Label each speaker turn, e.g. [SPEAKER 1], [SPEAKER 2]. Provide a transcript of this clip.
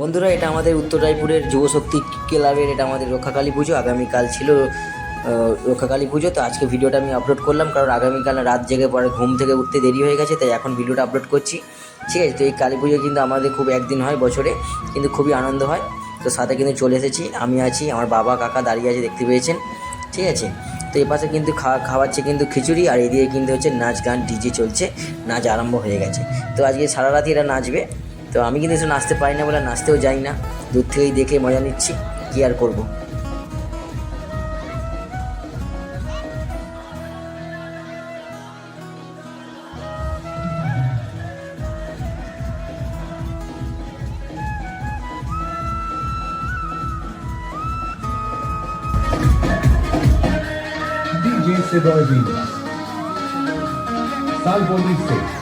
[SPEAKER 1] বন্ধুরা, এটা আমাদের উত্তর রায়পুরের যুবশক্তি ক্লাবের, এটা আমাদের রক্ষাকালী পুজো। আগামীকাল ছিল রক্ষাকালী পুজো। তো আজকে ভিডিওটা আমি আপলোড করলাম, কারণ আগামীকাল রাত জেগে পরে ঘুম থেকে উঠতে দেরি হয়ে গেছে, তাই এখন ভিডিওটা আপলোড করছি। ঠিক আছে, তো এই কালী পুজো কিন্তু আমাদের খুব একদিন হয় বছরে, কিন্তু খুবই আনন্দ হয়। তো সাথে কিন্তু চলে এসেছি, আমি আছি, আমার বাবা কাকা দাঁড়িয়ে আছে, দেখতে পেয়েছেন। ঠিক আছে, তো এই পাশে কিন্তু খাওয়াচ্ছে কিন্তু খিচুড়ি, আর এদিকে কিন্তু হচ্ছে নাচ গান, ডিজে চলছে, নাচ আরম্ভ হয়ে গেছে। তো আজকে সারা রাতি এরা নাচবে। তো আমি কিন্তু এসে নাচতে পারি না বলে নাচতেও যাই না, দূর থেকেই দেখে মজা নিচ্ছি, কী আর করবো।
[SPEAKER 2] DJ Sidoy Venus, Salboni Singh.